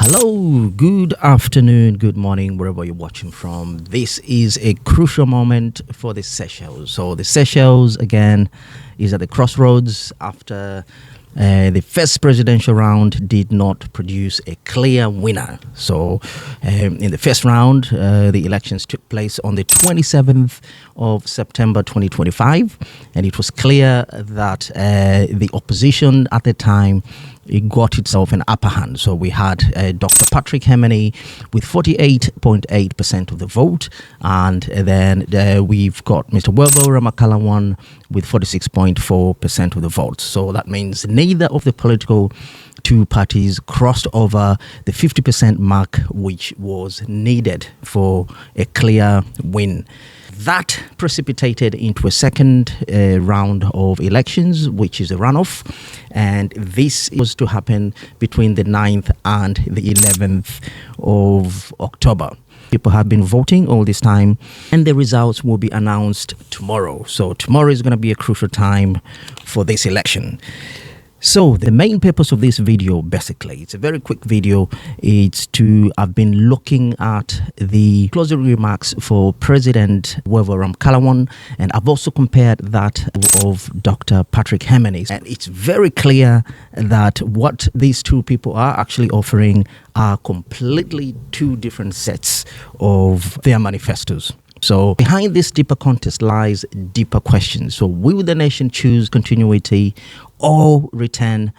Hello, good afternoon, good morning, wherever you're watching from. This is a crucial moment for the Seychelles. So the Seychelles, again, is at the crossroads after the first presidential round did not produce a clear winner. So in the first round, the elections took place on the 27th of September 2025, and it was clear that the opposition at the time it got itself an upper hand. So we had Dr. Patrick Herminie with 48.8% of the vote, and then we've got Mr. Ramkalawan with 46.4% of the vote. So that means neither of the political two parties crossed over the 50% mark, which was needed for a clear win. That precipitated into a second round of elections, which is a runoff, and this was to happen between the 9th and the 11th of October. People have been voting all this time, and the results will be announced tomorrow. So tomorrow is going to be a crucial time for this election. So the main purpose of this video, basically, it's a very quick video. It's to I've been looking at the closing remarks for President Ramkalawan, and I've also compared that of Dr. Patrick Herminie. And it's very clear that what these two people are actually offering are completely two different sets of their manifestos. So behind this deeper context lies deeper questions. So will the nation choose continuity or return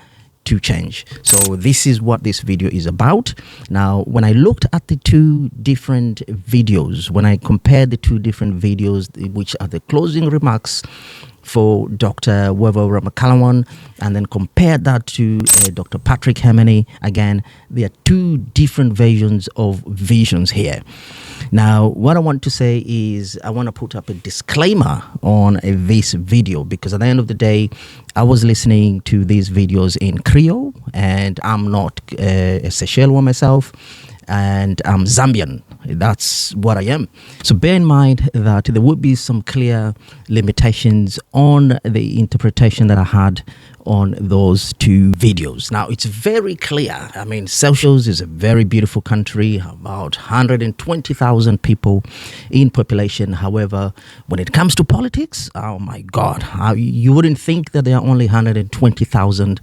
to change? So this is what this video is about. Now, when I looked at the two different videos, when I compared the two different videos, which are the closing remarks for Dr. Ramkalawan, and then compared that to Dr. Patrick Herminie, again, there are two different versions of visions here. Now, what I want to say is I want to put up a disclaimer on this video, because at the end of the day, I was listening to these videos in Creole, and I'm not a Seychellois myself, and I'm Zambian. That's what I am. So bear in mind that there would be some clear limitations on the interpretation that I had on those two videos. Now, it's very clear. I mean, Seychelles is a very beautiful country, about 120,000 people in population. However, when it comes to politics, oh my God, you wouldn't think that there are only 120,000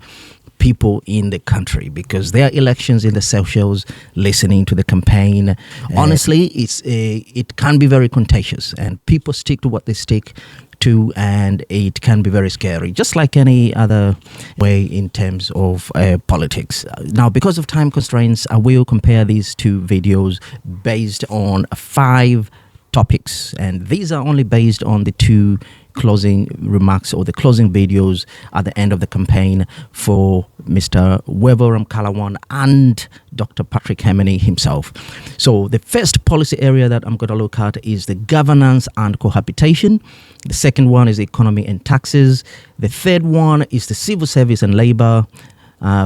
people in the country, because there are elections in the Seychelles, listening to the campaign. Honestly, it can be very contagious, and people stick to what they stick to, and it can be very scary, just like any other way in terms of politics. Now, because of time constraints, I will compare these two videos based on 5 topics, and these are only based on the two closing remarks or the closing videos at the end of the campaign for Mr. Ramkalawan and Dr. Patrick Herminie himself. So the first policy area that I'm going to look at is the governance and cohabitation. The second one is economy and taxes. The third one is the civil service and labor.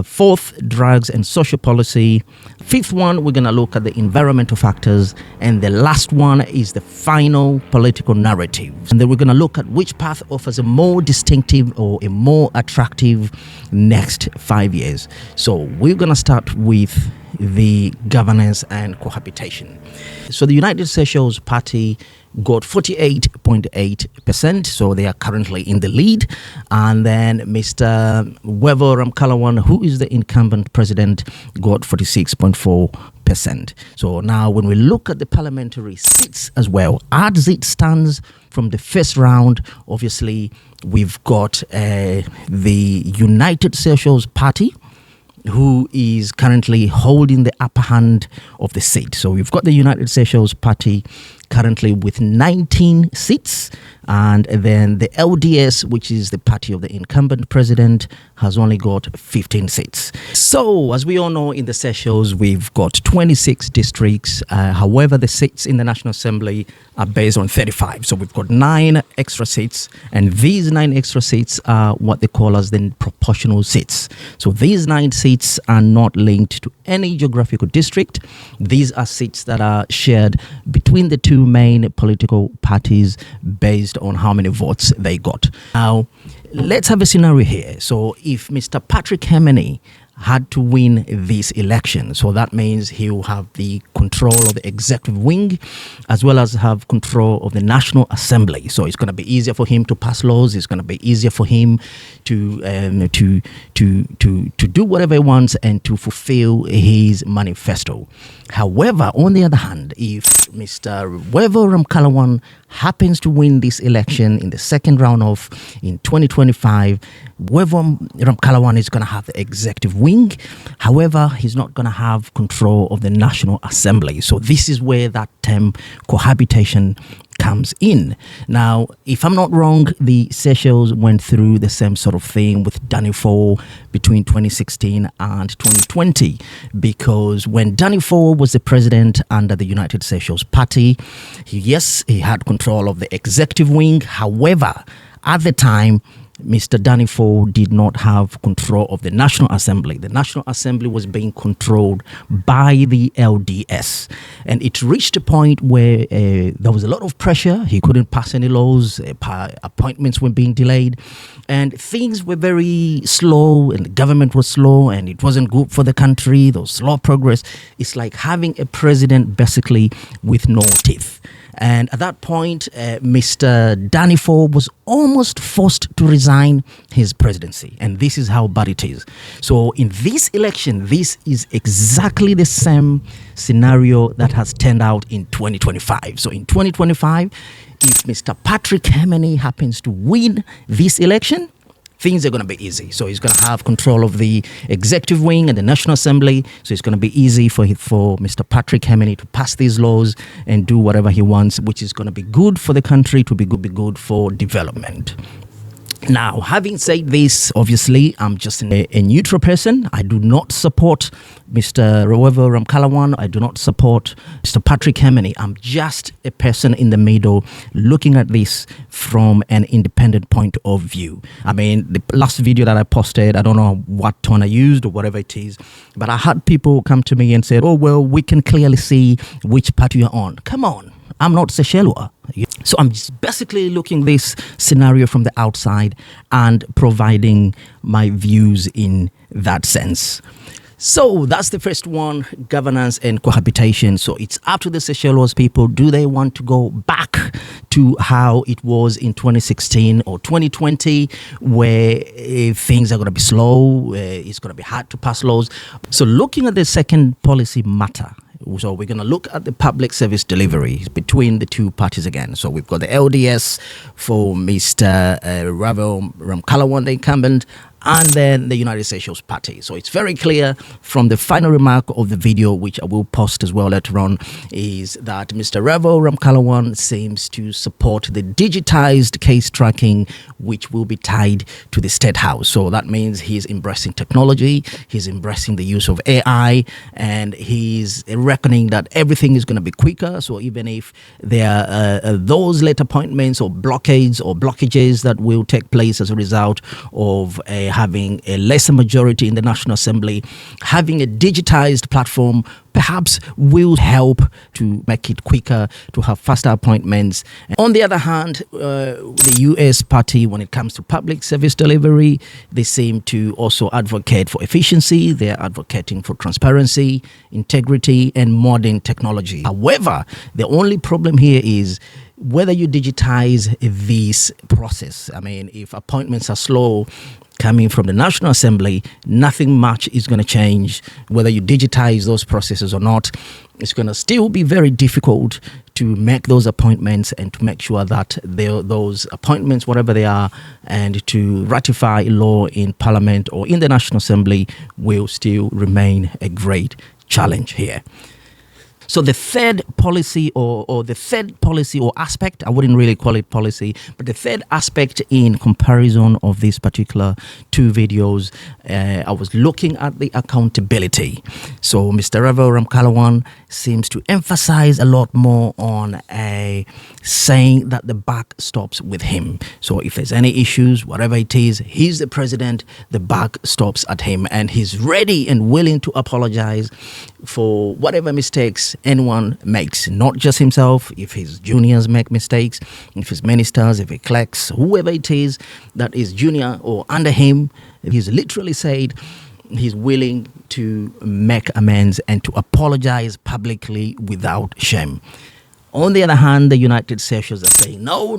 Fourth, drugs and social policy. Fifth one, we're going to look at the environmental factors. And the last one is the final political narrative. And then we're going to look at which path offers a more distinctive or a more attractive next 5 years. So we're going to start with the governance and cohabitation. So the United Seychelles party got 48.8%, so they are currently in the lead. And then Mr. Ramkalawan, who is the incumbent president, got 46.4%. So now when we look at the parliamentary seats as well, as it stands from the first round, obviously we've got the United Seychelles party, who is currently holding the upper hand of the seat. So we've got the United Seychelles party currently with 19 seats, and then the LDS, which is the party of the incumbent president, has only got 15 seats. So as we all know, in the Seychelles, we've got 26 districts. However, the seats in the National Assembly are based on 35. So we've got 9 extra seats, and these 9 extra seats are what they call as the proportional seats. So these 9 seats are not linked to any geographical district. These are seats that are shared between the two main political parties based on how many votes they got. Now, let's have a scenario here. So if Mr. Patrick Herminie had to win this election. So that means he will have the control of the executive wing as well as have control of the National Assembly. So it's going to be easier for him to pass laws. It's going to be easier for him to do whatever he wants and to fulfill his manifesto. However, on the other hand, if Mr. Ramkalawan happens to win this election in the second round of in 2025, Ramkalawan is going to have the executive wing. However, he's not going to have control of the National Assembly. So this is where that term cohabitation comes in. Now, if I'm not wrong, the Seychelles went through the same sort of thing with Danny Fall between 2016 and 2020, because when Danny Fall was the president under the United Seychelles party, he had control of the executive wing. However, at the time, Mr. Danny Fall did not have control of the National Assembly. The National Assembly was being controlled by the LDS. And it reached a point where there was a lot of pressure. He couldn't pass any laws. Appointments were being delayed. And things were very slow, and the government was slow, and it wasn't good for the country. There was slow progress. It's like having a president basically with no teeth. And at that point, Mr. Danny Fall was almost forced to resign his presidency. And this is how bad it is. So in this election, this is exactly the same scenario that has turned out in 2025. So in 2025, if Mr. Patrick Herminie happens to win this election, things are going to be easy. So he's going to have control of the executive wing and the National Assembly. So it's going to be easy for Mr. Patrick Herminie to pass these laws and do whatever he wants, which is going to be good for the country, to be good for development. Now, having said this, obviously, I'm just a neutral person. I do not support Mr. Ramkalawan. I do not support Mr. Patrick Herminie. I'm just a person in the middle looking at this from an independent point of view. I mean, the last video that I posted, I don't know what tone I used or whatever it is, but I had people come to me and said, oh, well, we can clearly see which party you're on. Come on. I'm not Seychellois. So I'm just basically looking this scenario from the outside and providing my views in that sense. So that's the first one, governance and cohabitation. So it's up to the Seychellois people. Do they want to go back to how it was in 2016 or 2020, where things are going to be slow, it's going to be hard to pass laws? So looking at the second policy matter, so we're going to look at the public service delivery between the two parties again. So we've got the LDS for Mr. Ramkalawan, the incumbent, and then the United Seychelles party. So it's very clear from the final remark of the video, which I will post as well later on, is that Mr. Ramkalawan seems to support the digitized case tracking, which will be tied to the State House. So that means he's embracing technology, he's embracing the use of AI, and he's reckoning that everything is going to be quicker. So even if there are those late appointments or blockades or blockages that will take place as a result of having a lesser majority in the National Assembly, having a digitized platform perhaps will help to make it quicker, to have faster appointments. On the other hand, the US party, when it comes to public service delivery, they seem to also advocate for efficiency. They're advocating for transparency, integrity, and modern technology. However, the only problem here is whether you digitize this process. I mean, if appointments are slow coming from the National Assembly, nothing much is going to change. Whether you digitize those processes or not, it's going to still be very difficult to make those appointments and to make sure that those appointments, whatever they are, and to ratify law in Parliament or in the National Assembly will still remain a great challenge here. So the third policy or aspect, I wouldn't really call it policy, but the third aspect in comparison of these particular two videos, I was looking at the accountability. So Mr. Ramkalawan seems to emphasize a lot more on saying that the buck stops with him. So if there's any issues, whatever it is, he's the president, the buck stops at him, and he's ready and willing to apologize for whatever mistakes anyone makes, not just himself. If his juniors make mistakes, if his ministers, if he clerks, whoever it is that is junior or under him, he's literally said he's willing to make amends and to apologize publicly without shame. On the other hand, the United Seychelles are saying, no.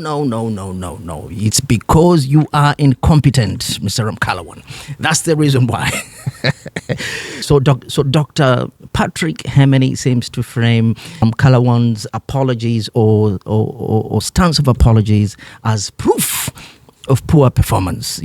It's because you are incompetent, Mr. Ramkalawan. That's the reason why. So Dr. Patrick Herminie seems to frame Ramkalawan's apologies or stance of apologies as proof of poor performance,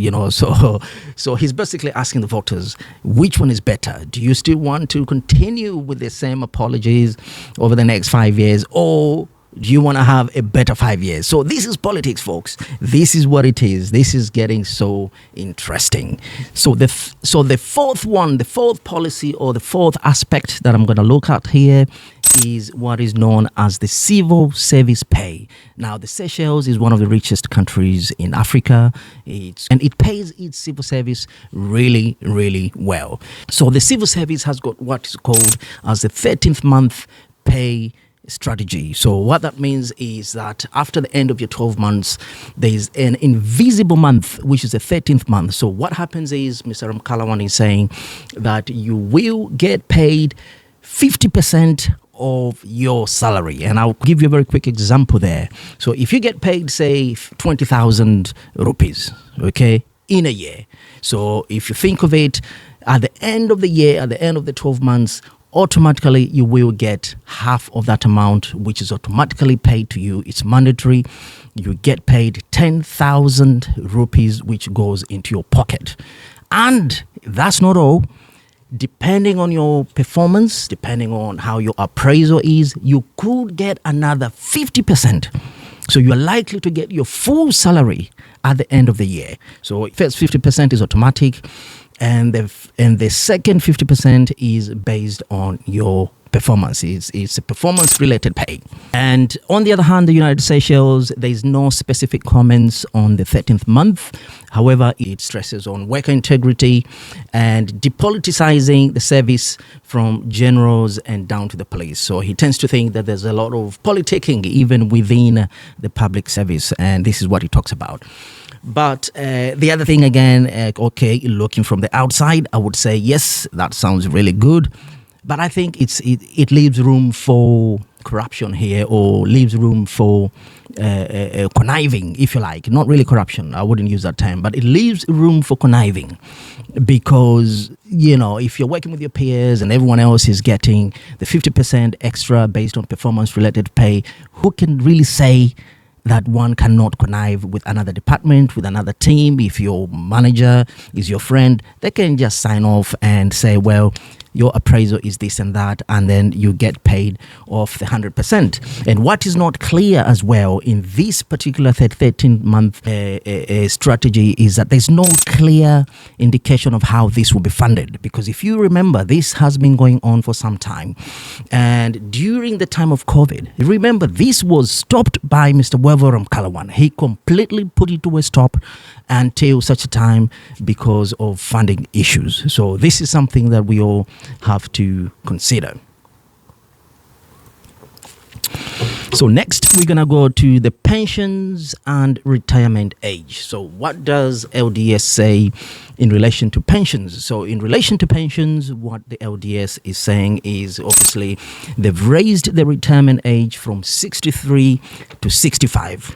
so he's basically asking the voters, which one is better? Do you still want to continue with the same apologies over the next 5 years, or do you want to have a better 5 years? So this is politics, folks. This is what it is. This is getting so interesting. So the fourth policy, or the fourth aspect that I'm going to look at here, is what is known as the civil service pay. Now, the Seychelles is one of the richest countries in Africa, and it pays its civil service really, really well. So the civil service has got what is called as the 13th month pay strategy. So what that means is that after the end of your 12 months, there is an invisible month, which is the 13th month. So what happens is, Mr. Ramkalawan is saying that you will get paid 50% of your salary. And I'll give you a very quick example there. So if you get paid, say, 20,000 rupees, okay, in a year. So if you think of it, at the end of the year, at the end of the 12 months, automatically you will get half of that amount, which is automatically paid to you. It's mandatory. You get paid 10,000 rupees, which goes into your pocket. And that's not all. Depending on your performance, depending on how your appraisal is, you could get another 50%. So you're likely to get your full salary at the end of the year. So first 50% is automatic, and the second 50% is based on your performance. It's a performance-related pay. And on the other hand, the United Seychelles, there is no specific comments on the 13th month. However, it stresses on worker integrity and depoliticizing the service from generals and down to the police. So he tends to think that there's a lot of politicking even within the public service, and this is what he talks about. But the other thing again, looking from the outside, I would say, yes, that sounds really good. But I think it leaves room for corruption here, or leaves room for conniving, if you like. Not really corruption, I wouldn't use that term, but it leaves room for conniving. Because, if you're working with your peers and everyone else is getting the 50% extra based on performance-related pay, who can really say that one cannot connive with another department, with another team? If your manager is your friend, they can just sign off and say, well, your appraisal is this and that, and then you get paid off the 100%. And what is not clear as well in this particular 13-month strategy is that there's no clear indication of how this will be funded. Because if you remember, this has been going on for some time. And during the time of COVID, remember, this was stopped by Mr. Ramkalawan. He completely put it to a stop until such a time because of funding issues. So this is something that we all have to consider. So next, we're going to go to the pensions and retirement age. So what does LDS say in relation to pensions? So in relation to pensions, what the LDS is saying is, obviously, they've raised the retirement age from 63 to 65.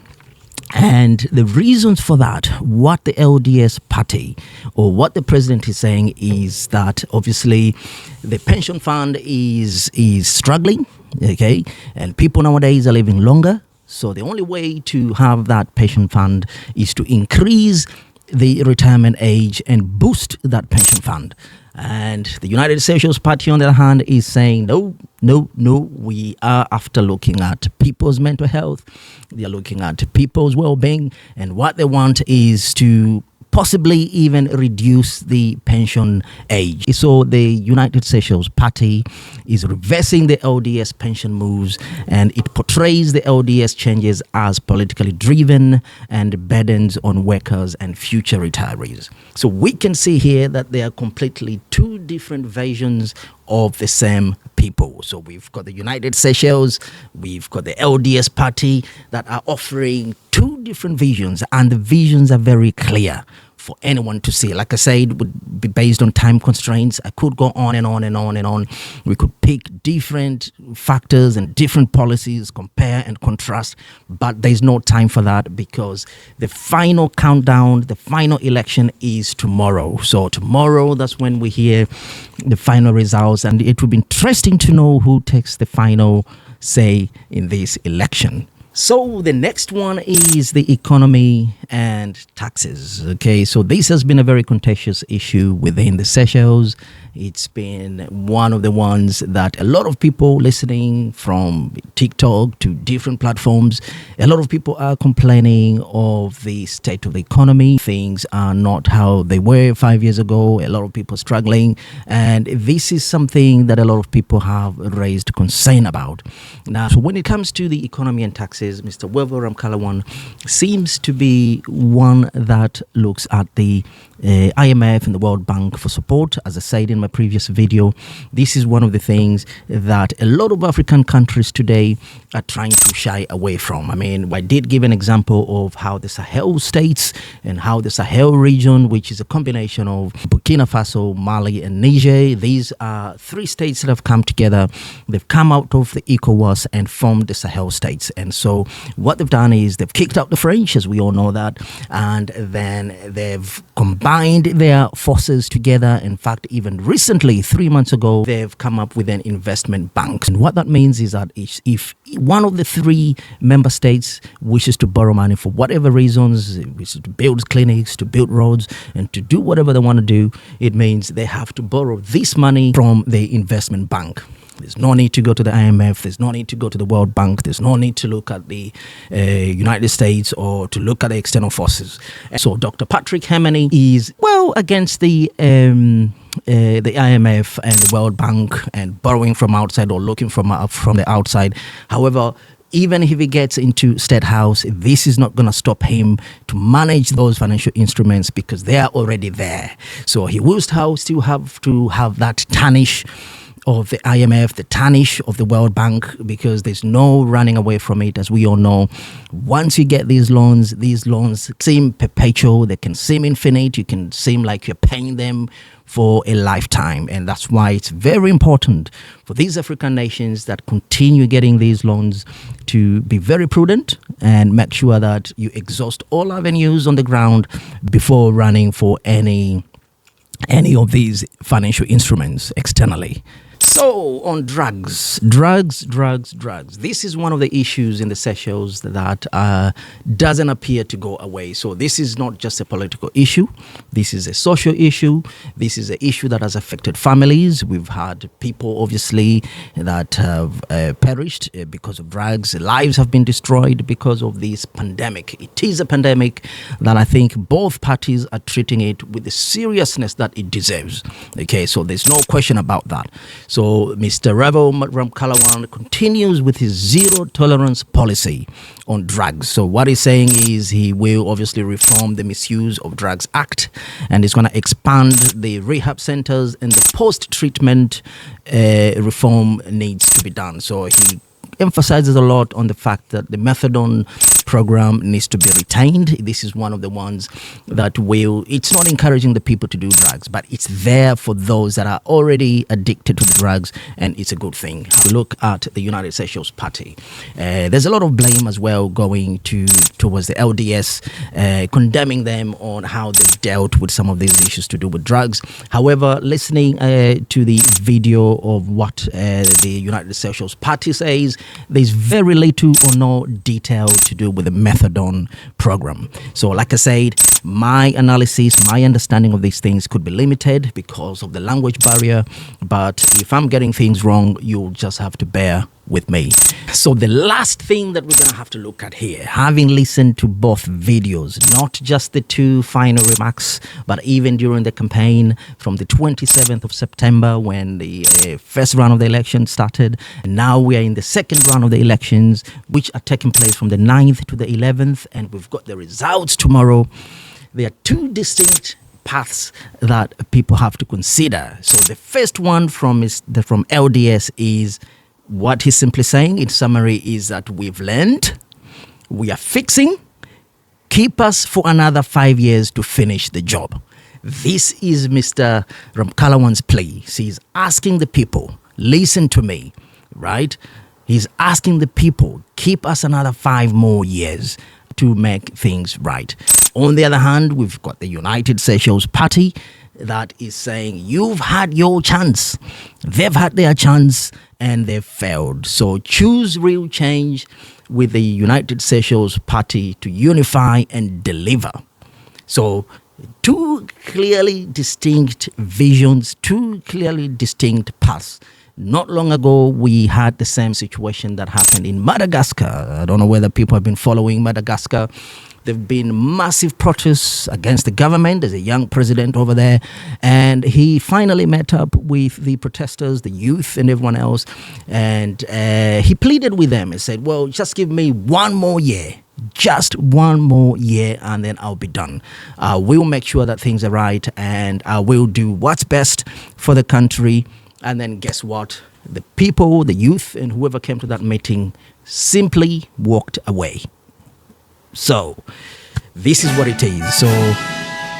And the reasons for that, what the LDS party or what the president is saying is that obviously the pension fund is struggling, okay, and people nowadays are living longer. So the only way to have that pension fund is to increase the retirement age and boost that pension fund. And the United Seychelles party, on the other hand, is saying, no, we are after looking at people's mental health. They are looking at people's well-being. And what they want is to possibly even reduce the pension age. So the United Seychelles party is reversing the LDS pension moves, and it portrays the LDS changes as politically driven and burdens on workers and future retirees. So we can see here that they are completely two different versions of the same people. So we've got the United Seychelles, we've got the LDS party that are offering two different visions, and the visions are very clear. for anyone to see. Like I said, it would be based on time constraints. I could go on and on and on and on. We could pick different factors and different policies, compare and contrast, but there's no time for that because the final countdown, the final election is tomorrow. So tomorrow, that's when we hear the final results, and it will be interesting to know who takes the final say in this election. So the next one is the economy and taxes. Okay, so this has been a very contentious issue within the Seychelles. It's been one of the ones that a lot of people listening from TikTok to different platforms, a lot of people are complaining of the state of the economy. Things are not how they were 5 years ago. A lot of people struggling. And this is something that a lot of people have raised concern about. Now, so when it comes to the economy and taxes, Mr. Ramkalawan seems to be one that looks at the IMF and the World Bank for support. As I said in my previous video, this is one of the things that a lot of African countries today are trying to shy away from. I mean, I did give an example of how the Sahel states and how the Sahel region, which is a combination of Burkina Faso, Mali and Niger, these are three states that have come together. They've come out of the ECOWAS and formed the Sahel states. And so what they've done is they've kicked out the French, as we all know that, and then they've combined their forces together. In fact, even recently, 3 months ago, they've come up with an investment bank. And what that means is that if one of the three member states wishes to borrow money for whatever reasons, wishes to build clinics, to build roads, and to do whatever they want to do, it means they have to borrow this money from the investment bank. There's no need to go to the IMF. There's no need to go to the World Bank. There's no need to look at the United States or to look at the external forces. And so Dr. Patrick Herminie is, well, against the IMF and the World Bank and borrowing from outside or looking from the outside. However, even if he gets into State House, this is not going to stop him to manage those financial instruments because they are already there. So he will still have to have that tarnish of the IMF, the tarnish of the World Bank, because there's no running away from it. As we all know, once you get these loans seem perpetual, they can seem infinite, you can seem like you're paying them for a lifetime. And that's why it's very important for these African nations that continue getting these loans to be very prudent and make sure that you exhaust all avenues on the ground before running for any of these financial instruments externally. So on drugs. This is one of the issues in the Seychelles that doesn't appear to go away. So this is not just a political issue. This is a social issue. This is an issue that has affected families. We've had people, obviously, that have perished because of drugs. Lives have been destroyed because of this pandemic. It is a pandemic that I think both parties are treating it with the seriousness that it deserves. Okay, so there's no question about that. So Mr. Ramkalawan continues with his zero tolerance policy on drugs. So what he's saying is he will obviously reform the Misuse of Drugs Act, and he's going to expand the rehab centers, and the post-treatment reform needs to be done. So he emphasizes a lot on the fact that the methadone program needs to be retained. This is one of the ones that it's not encouraging the people to do drugs, but it's there for those that are already addicted to the drugs, and it's a good thing. We look at the United Seychelles party. There's a lot of blame as well going towards the LDS, condemning them on how they dealt with some of these issues to do with drugs. However, listening to the video of what the United Seychelles party says, there's very little or no detail to do with the methadone program. So like I said, my analysis, my understanding of these things could be limited because of the language barrier, but if I'm getting things wrong, you'll just have to bear with me. So the last thing that we're going to have to look at here, having listened to both videos, not just the two final remarks, but even during the campaign from the 27th of September when the first round of the election started, and now we are in the second round of the elections, which are taking place from the 9th to the 11th, and we've got the results tomorrow. There are two distinct paths that people have to consider. So the first one from LDS is what he's simply saying in summary is that we've learned, we are fixing, Keep us for another 5 years to finish the job. This is Mr. Ramkalawan's plea. He's asking the people, listen to me, right? He's asking the people, keep us another 5 more years to make things right. On the other hand, we've got the United Seychelles party that is saying, you've had your chance. They've had their chance and they've failed. So choose real change with the United Seychelles party to unify and deliver. So two clearly distinct visions, two clearly distinct paths. Not long ago, we had the same situation that happened in Madagascar. I don't know whether people have been following Madagascar. There have been massive protests against the government. There's a young president over there. And he finally met up with the protesters, the youth and everyone else. And he pleaded with them and said, well, just give me 1 more year. Just 1 more year and then I'll be done. We'll make sure that things are right and I will do what's best for the country. And then guess what? The people, the youth and whoever came to that meeting simply walked away. So this is what it is. So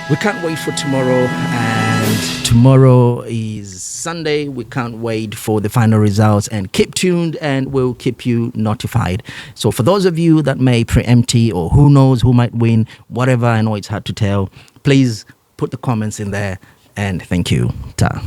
we can't wait for tomorrow, and tomorrow is Sunday. We can't wait for the final results, and keep tuned and we'll keep you notified. So for those of you that may preempt or who knows who might win, whatever, I know it's hard to tell, please put the comments in there and thank you. Ta.